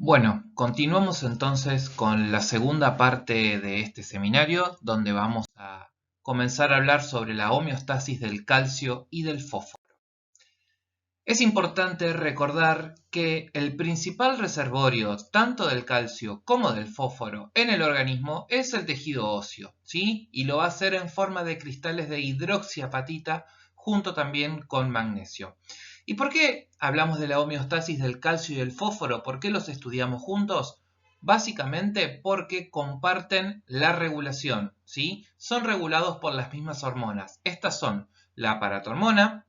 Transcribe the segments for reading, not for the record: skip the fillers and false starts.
Bueno, continuamos entonces con la segunda parte de este seminario, donde vamos a comenzar a hablar sobre la homeostasis del calcio y del fósforo. Es importante recordar que el principal reservorio tanto del calcio como del fósforo en el organismo es el tejido óseo, ¿sí? Y lo va a hacer en forma de cristales de hidroxiapatita junto también con magnesio. ¿Y por qué hablamos de la homeostasis del calcio y el fósforo? ¿Por qué los estudiamos juntos? Básicamente porque comparten la regulación, ¿sí? Son regulados por las mismas hormonas. Estas son la paratormona,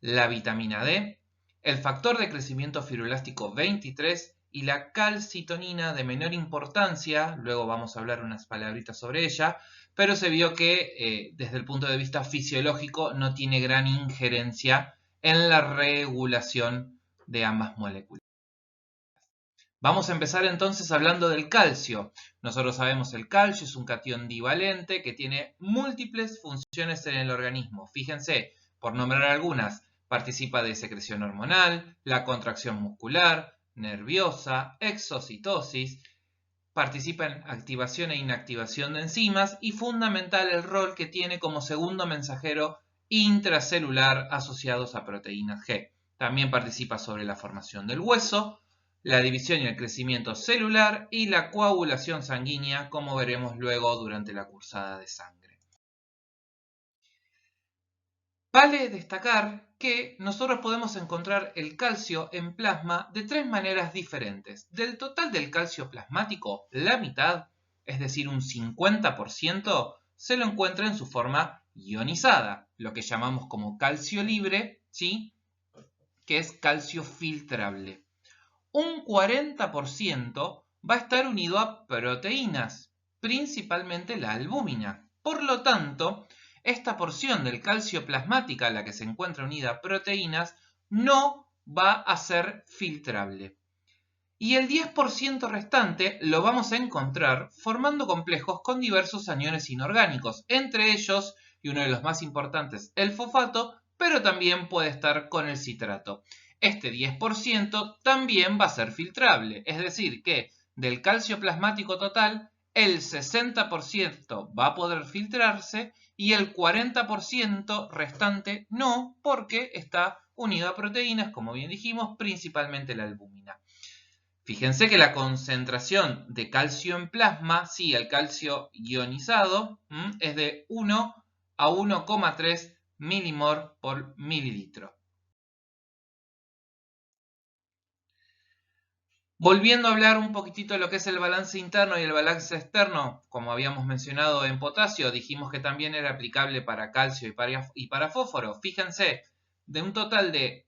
la vitamina D, el factor de crecimiento fibroelástico 23 y la calcitonina de menor importancia, luego vamos a hablar unas palabritas sobre ella, pero se vio que desde el punto de vista fisiológico no tiene gran injerencia en la regulación de ambas moléculas. Vamos a empezar entonces hablando del calcio. Nosotros sabemos el calcio es un catión divalente que tiene múltiples funciones en el organismo. Fíjense, por nombrar algunas, participa de secreción hormonal, la contracción muscular, nerviosa, exocitosis, participa en activación e inactivación de enzimas y fundamental el rol que tiene como segundo mensajero intracelular asociados a proteínas G. También participa sobre la formación del hueso, la división y el crecimiento celular y la coagulación sanguínea, como veremos luego durante la cursada de sangre. Vale destacar que nosotros podemos encontrar el calcio en plasma de tres maneras diferentes. Del total del calcio plasmático, la mitad, es decir, un 50%, se lo encuentra en su forma ionizada, lo que llamamos como calcio libre, ¿sí? Que es calcio filtrable. Un 40% va a estar unido a proteínas, principalmente la albúmina. Por lo tanto, esta porción del calcio plasmática a la que se encuentra unida a proteínas no va a ser filtrable. Y el 10% restante lo vamos a encontrar formando complejos con diversos aniones inorgánicos, entre ellos, y uno de los más importantes, el fosfato, pero también puede estar con el citrato. Este 10% también va a ser filtrable, es decir que del calcio plasmático total, el 60% va a poder filtrarse y el 40% restante no, porque está unido a proteínas, como bien dijimos, principalmente la albúmina. Fíjense que la concentración de calcio en plasma, sí, el calcio ionizado, es de 1 a 1,3 milimol por mililitro. Volviendo a hablar un poquitito de lo que es el balance interno y el balance externo, como habíamos mencionado en potasio, dijimos que también era aplicable para calcio y para fósforo. Fíjense, de un total de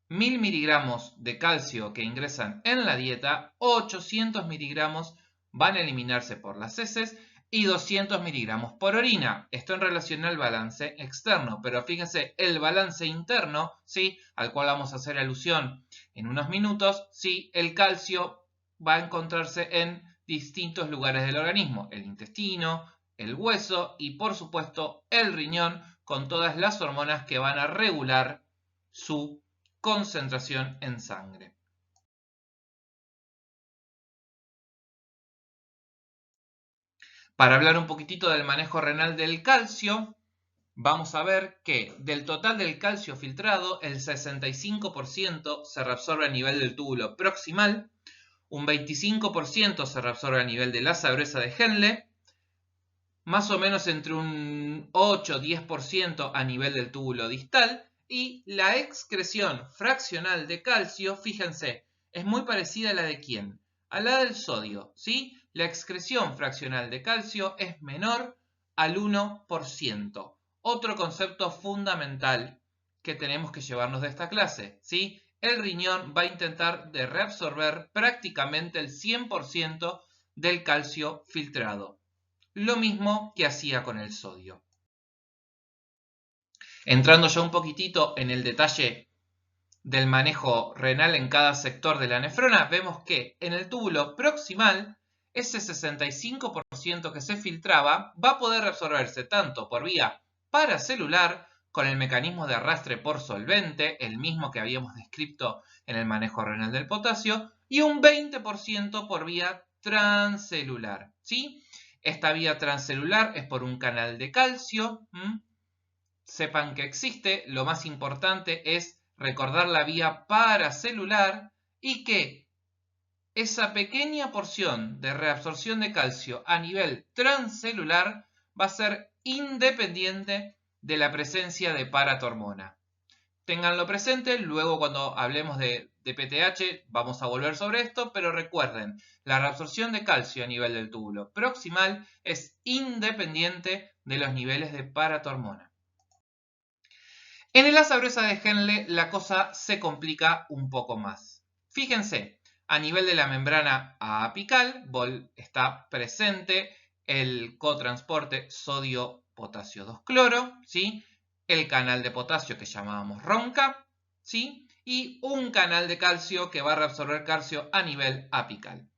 1000 miligramos de calcio que ingresan en la dieta, 800 miligramos van a eliminarse por las heces y 200 miligramos por orina. Esto en relación al balance externo, pero fíjense, el balance interno, ¿sí? Al cual vamos a hacer alusión en unos minutos, ¿sí? El calcio va a encontrarse en distintos lugares del organismo, el intestino, el hueso y por supuesto el riñón, con todas las hormonas que van a regular su concentración en sangre. Para hablar un poquitito del manejo renal del calcio, vamos a ver que del total del calcio filtrado, el 65% se reabsorbe a nivel del túbulo proximal, un 25% se reabsorbe a nivel de la gruesa de Henle, más o menos entre un 8-10% a nivel del túbulo distal, y la excreción fraccional de calcio, fíjense, es muy parecida a la de ¿quién? A la del sodio, ¿sí? La excreción fraccional de calcio es menor al 1%. Otro concepto fundamental que tenemos que llevarnos de esta clase, ¿sí? El riñón va a intentar de reabsorber prácticamente el 100% del calcio filtrado. Lo mismo que hacía con el sodio. Entrando ya un poquitito en el detalle del manejo renal en cada sector de la nefrona, vemos que en el túbulo proximal, ese 65% que se filtraba va a poder reabsorberse tanto por vía paracelular con el mecanismo de arrastre por solvente, el mismo que habíamos descrito en el manejo renal del potasio, y un 20% por vía transcelular, ¿sí? Esta vía transcelular es por un canal de calcio. Sepan que existe. Lo más importante es recordar la vía paracelular y que esa pequeña porción de reabsorción de calcio a nivel transcelular va a ser independiente de la presencia de paratormona. Ténganlo presente, luego cuando hablemos de PTH vamos a volver sobre esto, pero recuerden, la reabsorción de calcio a nivel del túbulo proximal es independiente de los niveles de paratormona. En el asa gruesa de Henle la cosa se complica un poco más. Fíjense, a nivel de la membrana apical está presente el cotransporte sodio-potasio 2-cloro, ¿sí? El canal de potasio que llamábamos ROMCA, ¿sí? Y un canal de calcio que va a reabsorber calcio a nivel apical.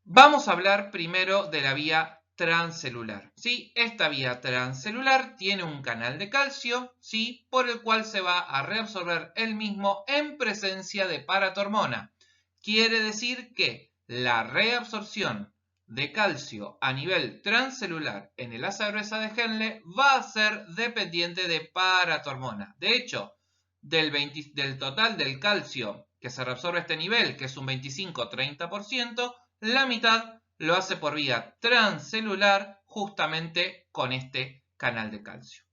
Vamos a hablar primero de la vía transcelular, ¿sí? Esta vía transcelular tiene un canal de calcio, ¿sí? Por el cual se va a reabsorber el mismo en presencia de paratormona. Quiere decir que la reabsorción de calcio a nivel transcelular en el asa gruesa de Henle va a ser dependiente de paratormona. De hecho, del total del calcio que se reabsorbe a este nivel, que es un 25-30%, la mitad lo hace por vía transcelular justamente con este canal de calcio.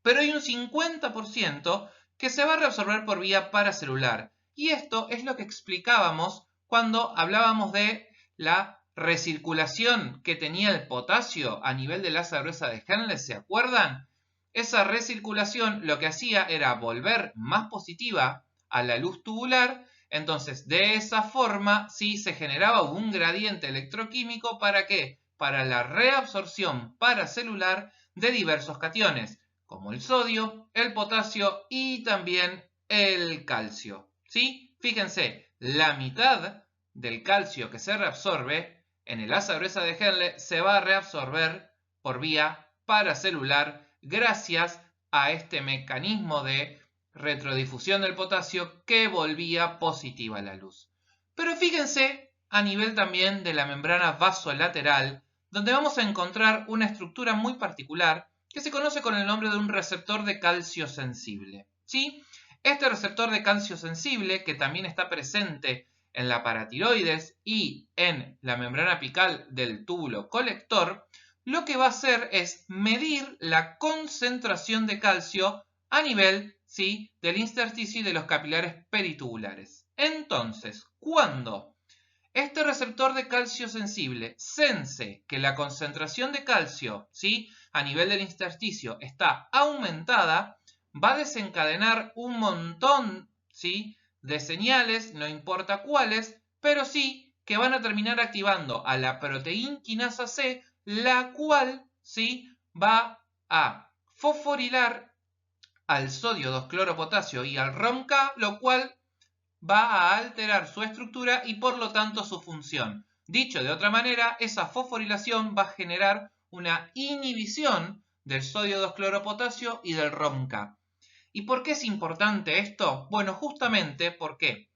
Pero hay un 50% que se va a reabsorber por vía paracelular. Y esto es lo que explicábamos cuando hablábamos de la recirculación que tenía el potasio a nivel del asa gruesa de Henle, ¿se acuerdan? Esa recirculación lo que hacía era volver más positiva a la luz tubular. Entonces, de esa forma, sí se generaba un gradiente electroquímico. ¿Para qué? Para la reabsorción paracelular de diversos cationes, como el sodio, el potasio y también el calcio, ¿sí? Fíjense, la mitad del calcio que se reabsorbe en el asa gruesa de Henle se va a reabsorber por vía paracelular gracias a este mecanismo de retrodifusión del potasio que volvía positiva la luz. Pero fíjense a nivel también de la membrana vasolateral, donde vamos a encontrar una estructura muy particular que se conoce con el nombre de un receptor de calcio sensible, ¿sí? Este receptor de calcio sensible, que también está presente en la paratiroides y en la membrana apical del túbulo colector, lo que va a hacer es medir la concentración de calcio a nivel, ¿sí?, del intersticio y de los capilares peritubulares. Entonces, cuando este receptor de calcio sensible sense que la concentración de calcio, ¿sí?, a nivel del intersticio está aumentada, va a desencadenar un montón, ¿sí?, de señales, no importa cuáles, pero sí que van a terminar activando a la proteína quinasa C, la cual, ¿sí?, va a fosforilar al sodio 2-cloropotasio y al ROMK, lo cual va a alterar su estructura y por lo tanto su función. Dicho de otra manera, esa fosforilación va a generar una inhibición del sodio 2-cloropotasio y del ROMK. ¿Y por qué es importante esto? Bueno, justamente porque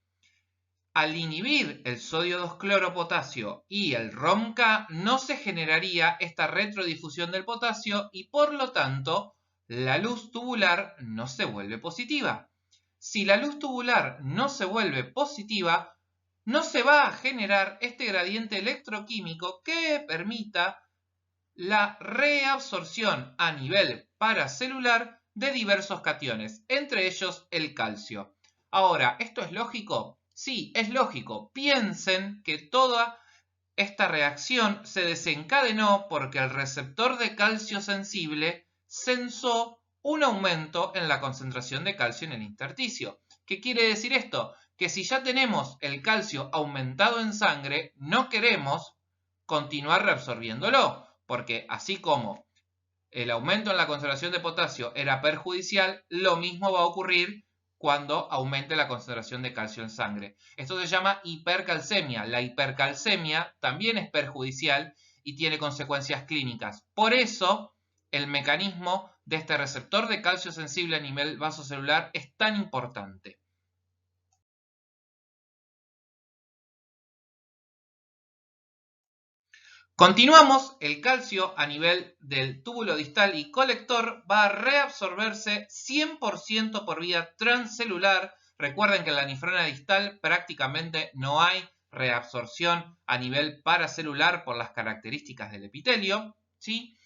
al inhibir el sodio 2-cloropotasio y el ROMK no se generaría esta retrodifusión del potasio y por lo tanto la luz tubular no se vuelve positiva. Si la luz tubular no se vuelve positiva, no se va a generar este gradiente electroquímico que permita la reabsorción a nivel paracelular de diversos cationes, entre ellos el calcio. Ahora, ¿esto es lógico? Sí, es lógico. Piensen que toda esta reacción se desencadenó porque el receptor de calcio sensible sensó un aumento en la concentración de calcio en el intersticio. ¿Qué quiere decir esto? Que si ya tenemos el calcio aumentado en sangre, no queremos continuar reabsorbiéndolo, porque así como el aumento en la concentración de potasio era perjudicial, lo mismo va a ocurrir cuando aumente la concentración de calcio en sangre. Esto se llama hipercalcemia. La hipercalcemia también es perjudicial y tiene consecuencias clínicas. Por eso, el mecanismo de este receptor de calcio sensible a nivel vasocelular es tan importante. Continuamos, el calcio a nivel del túbulo distal y colector va a reabsorberse 100% por vía transcelular. Recuerden que en la nefrona distal prácticamente no hay reabsorción a nivel paracelular por las características del epitelio, ¿sí?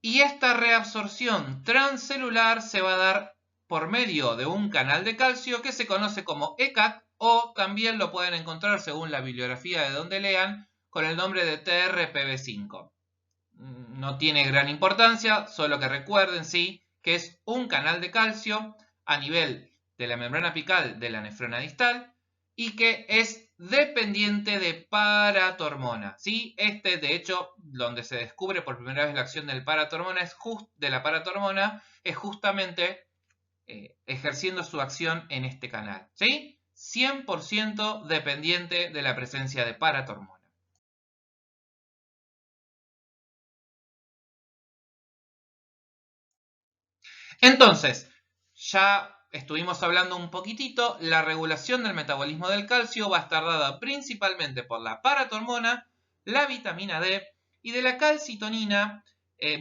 Y esta reabsorción transcelular se va a dar por medio de un canal de calcio que se conoce como ECAC, o también lo pueden encontrar según la bibliografía de donde lean con el nombre de TRPV5. No tiene gran importancia, solo que recuerden, sí, que es un canal de calcio a nivel de la membrana apical de la nefrona distal y que es dependiente de paratormona, ¿sí? De hecho, donde se descubre por primera vez la acción del paratormona es justamente ejerciendo su acción en este canal, ¿sí? 100% dependiente de la presencia de paratormona. Entonces, ya estuvimos hablando un poquitito, la regulación del metabolismo del calcio va a estar dada principalmente por la paratormona, la vitamina D y de la calcitonina.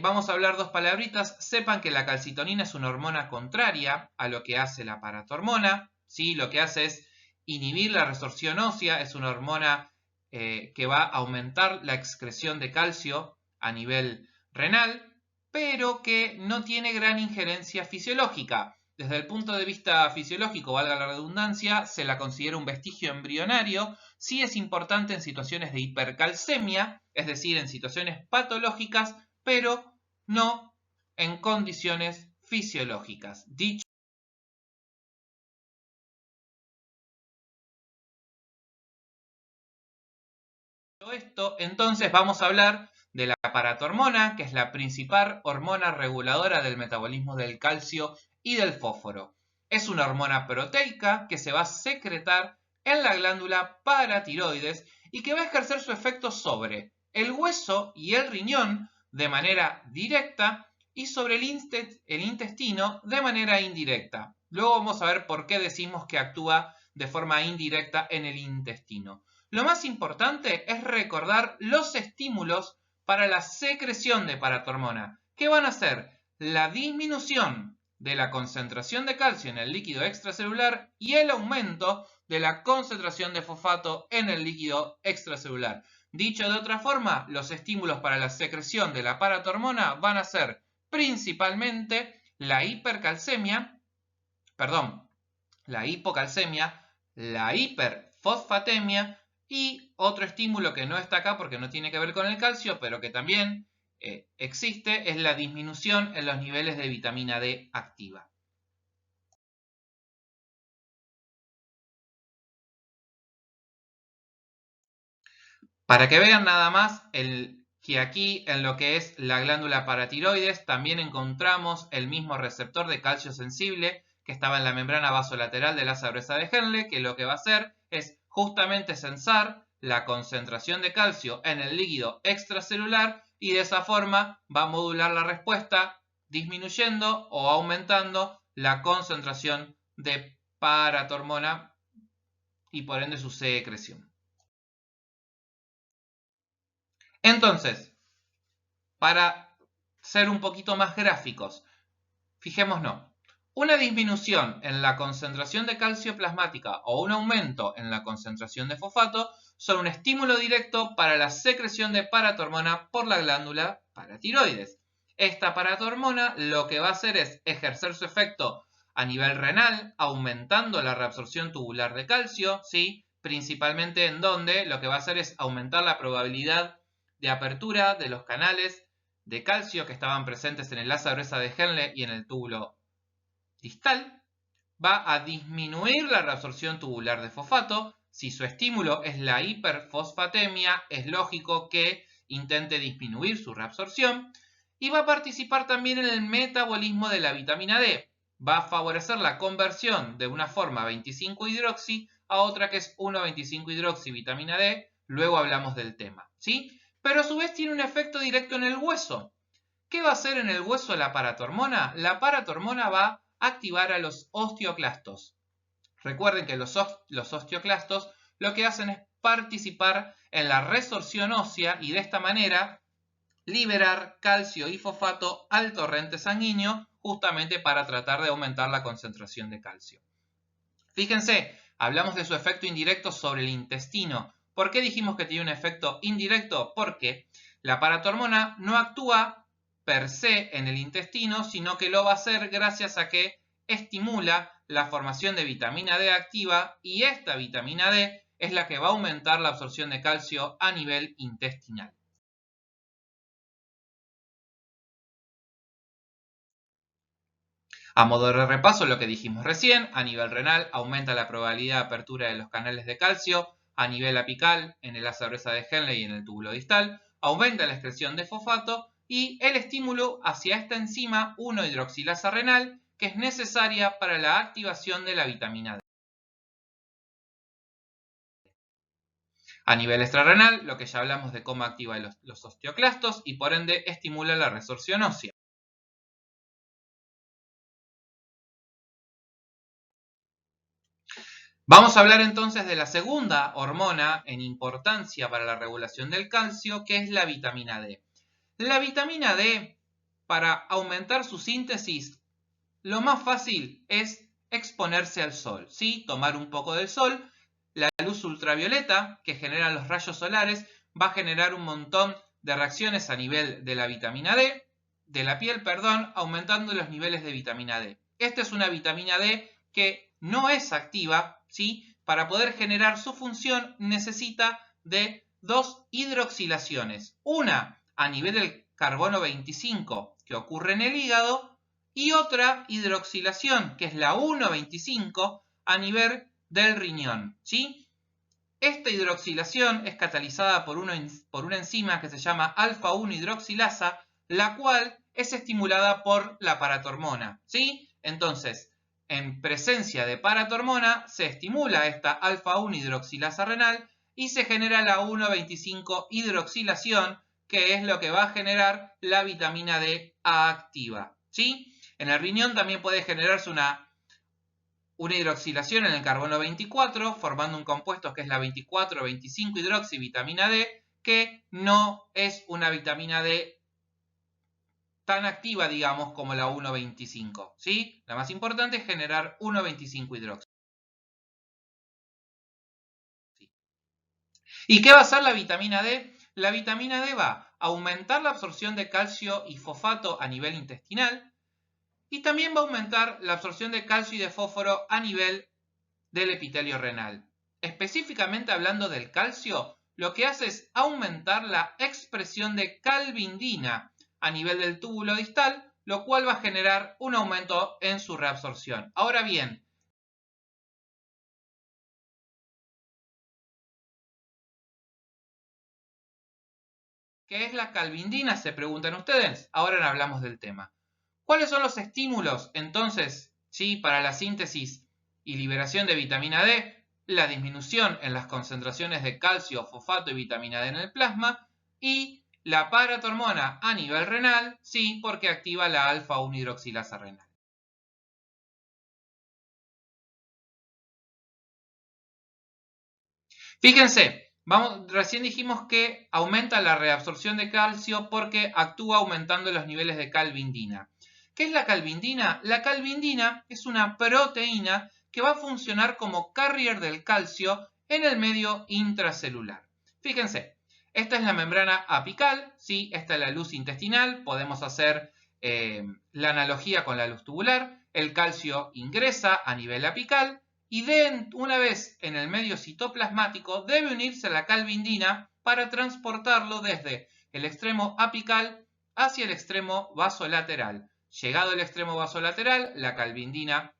Vamos a hablar dos palabritas. Sepan que la calcitonina es una hormona contraria a lo que hace la paratormona, ¿sí? Lo que hace es inhibir la resorción ósea, es una hormona que va a aumentar la excreción de calcio a nivel renal, pero que no tiene gran injerencia fisiológica. Desde el punto de vista fisiológico, valga la redundancia, se la considera un vestigio embrionario. Sí es importante en situaciones de hipercalcemia, es decir, en situaciones patológicas, pero no en condiciones fisiológicas. Dicho esto, entonces vamos a hablar de la paratormona, que es la principal hormona reguladora del metabolismo del calcio y del fósforo. Es una hormona proteica que se va a secretar en la glándula paratiroides y que va a ejercer su efecto sobre el hueso y el riñón de manera directa y sobre el intestino de manera indirecta. Luego vamos a ver por qué decimos que actúa de forma indirecta en el intestino. Lo más importante es recordar los estímulos para la secreción de paratormona, que van a ser la disminución de la concentración de calcio en el líquido extracelular y el aumento de la concentración de fosfato en el líquido extracelular. Dicho de otra forma, los estímulos para la secreción de la paratormona van a ser principalmente la hipocalcemia, la hiperfosfatemia y otro estímulo que no está acá porque no tiene que ver con el calcio, pero que también existe, es la disminución en los niveles de vitamina D activa. Para que vean nada más que aquí en lo que es la glándula paratiroides también encontramos el mismo receptor de calcio sensible que estaba en la membrana vasolateral de la Breza de Henle, que lo que va a hacer es justamente sensar la concentración de calcio en el líquido extracelular y de esa forma va a modular la respuesta disminuyendo o aumentando la concentración de paratormona y por ende su secreción. Entonces, para ser un poquito más gráficos, fijémonos, una disminución en la concentración de calcio plasmática o un aumento en la concentración de fosfato son un estímulo directo para la secreción de paratormona por la glándula paratiroides. Esta paratormona lo que va a hacer es ejercer su efecto a nivel renal, aumentando la reabsorción tubular de calcio, ¿sí? Principalmente en donde lo que va a hacer es aumentar la probabilidad de apertura de los canales de calcio que estaban presentes en el asa gruesa de Henle y en el túbulo distal. Va a disminuir la reabsorción tubular de fosfato. Si su estímulo es la hiperfosfatemia, es lógico que intente disminuir su reabsorción. Y va a participar también en el metabolismo de la vitamina D. Va a favorecer la conversión de una forma 25-hidroxi a otra que es 1,25-hidroxi vitamina D. Luego hablamos del tema, ¿sí? Pero a su vez tiene un efecto directo en el hueso. ¿Qué va a hacer en el hueso la paratormona? La paratormona va a activar a los osteoclastos. Recuerden que los osteoclastos lo que hacen es participar en la resorción ósea y de esta manera liberar calcio y fosfato al torrente sanguíneo justamente para tratar de aumentar la concentración de calcio. Fíjense, hablamos de su efecto indirecto sobre el intestino. ¿Por qué dijimos que tiene un efecto indirecto? Porque la paratormona no actúa per se en el intestino, sino que lo va a hacer gracias a que estimula la formación de vitamina D activa y esta vitamina D es la que va a aumentar la absorción de calcio a nivel intestinal. A modo de repaso, lo que dijimos recién, a nivel renal aumenta la probabilidad de apertura de los canales de calcio, a nivel apical, en el asa gruesa de Henle y en el túbulo distal, aumenta la excreción de fosfato y el estímulo hacia esta enzima 1-hidroxilasa renal, que es necesaria para la activación de la vitamina D. A nivel extrarrenal, lo que ya hablamos de cómo activa los osteoclastos y por ende estimula la resorción ósea. Vamos a hablar entonces de la segunda hormona en importancia para la regulación del calcio, que es la vitamina D. La vitamina D, para aumentar su síntesis, lo más fácil es exponerse al sol, ¿sí? Tomar un poco del sol. La luz ultravioleta que generan los rayos solares va a generar un montón de reacciones a nivel de la vitamina D, de la piel, perdón, aumentando los niveles de vitamina D. Esta es una vitamina D que no es activa, ¿sí? Para poder generar su función necesita de dos hidroxilaciones. Una a nivel del carbono 25 que ocurre en el hígado y otra hidroxilación que es la 1,25 a nivel del riñón, ¿sí? Esta hidroxilación es catalizada por una enzima que se llama alfa-1 hidroxilasa, la cual es estimulada por la paratormona, ¿sí? Entonces, en presencia de paratormona se estimula esta alfa-1 hidroxilasa renal y se genera la 1,25 hidroxilación, que es lo que va a generar la vitamina D activa, ¿sí? En el riñón también puede generarse una hidroxilación en el carbono 24, formando un compuesto que es la 24,25-hidroxivitamina D, que no es una vitamina D tan activa, digamos, como la 1,25, ¿sí? La más importante es generar 1,25-hidroxi. ¿Y qué va a hacer la vitamina D? La vitamina D va a aumentar la absorción de calcio y fosfato a nivel intestinal y también va a aumentar la absorción de calcio y de fósforo a nivel del epitelio renal. Específicamente hablando del calcio, lo que hace es aumentar la expresión de calvindina a nivel del túbulo distal, lo cual va a generar un aumento en su reabsorción. Ahora bien, ¿qué es la calvindina? Se preguntan ustedes. Ahora hablamos del tema. ¿Cuáles son los estímulos entonces, sí, para la síntesis y liberación de vitamina D? La disminución en las concentraciones de calcio, fosfato y vitamina D en el plasma y la paratormona a nivel renal, sí, porque activa la alfa-1 hidroxilasa renal. Fíjense, recién dijimos que aumenta la reabsorción de calcio porque actúa aumentando los niveles de calvindina. ¿Qué es la calvindina? La calvindina es una proteína que va a funcionar como carrier del calcio en el medio intracelular. Fíjense, esta es la membrana apical, ¿sí? Esta es la luz intestinal, podemos hacer la analogía con la luz tubular. El calcio ingresa a nivel apical y una vez en el medio citoplasmático debe unirse a la calvindina para transportarlo desde el extremo apical hacia el extremo vasolateral. Llegado el extremo vasolateral, la calvindina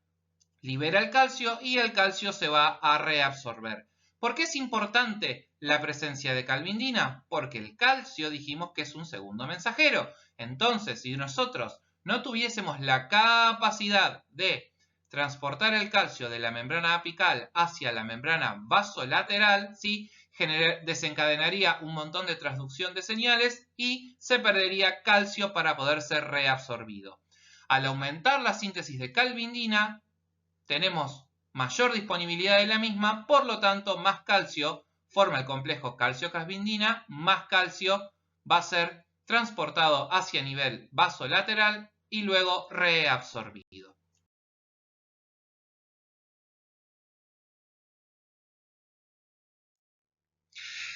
libera el calcio y el calcio se va a reabsorber. ¿Por qué es importante la presencia de calvindina? Porque el calcio dijimos que es un segundo mensajero. Entonces, si nosotros no tuviésemos la capacidad de transportar el calcio de la membrana apical hacia la membrana vasolateral, ¿sí? desencadenaría un montón de transducción de señales y se perdería calcio para poder ser reabsorbido. Al aumentar la síntesis de calvindina, tenemos mayor disponibilidad de la misma, por lo tanto, más calcio forma el complejo calcio-calvindina, más calcio va a ser transportado hacia nivel vasolateral y luego reabsorbido.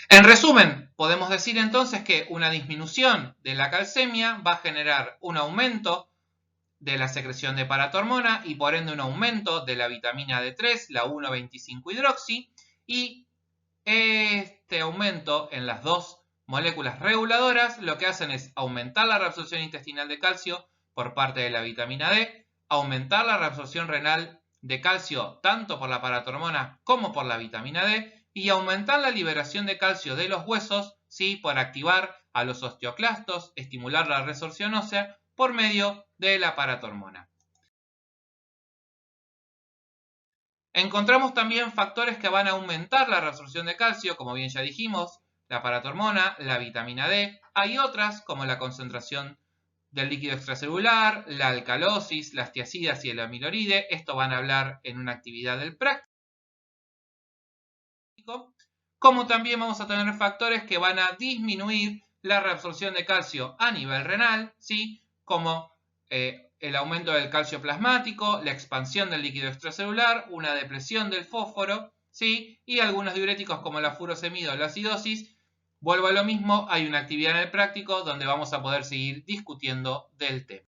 En resumen, podemos decir entonces que una disminución de la calcemia va a generar un aumento de la secreción de paratormona y por ende un aumento de la vitamina D3, la 1,25-hidroxi, y este aumento en las dos moléculas reguladoras lo que hacen es aumentar la reabsorción intestinal de calcio por parte de la vitamina D, aumentar la reabsorción renal de calcio tanto por la paratormona como por la vitamina D y aumentar la liberación de calcio de los huesos, ¿sí?, por activar a los osteoclastos, estimular la resorción ósea por medio de la paratormona. Encontramos también factores que van a aumentar la reabsorción de calcio, como bien ya dijimos, la paratormona, la vitamina D. Hay otras, como la concentración del líquido extracelular, la alcalosis, las tiacidas y el amiloride. Esto van a hablar en una actividad del práctico. Como también vamos a tener factores que van a disminuir la reabsorción de calcio a nivel renal, ¿sí?, como el aumento del calcio plasmático, la expansión del líquido extracelular, una depresión del fósforo, ¿sí?, y algunos diuréticos como la furosemida o la acidosis. Vuelvo a lo mismo, hay una actividad en el práctico donde vamos a poder seguir discutiendo del tema.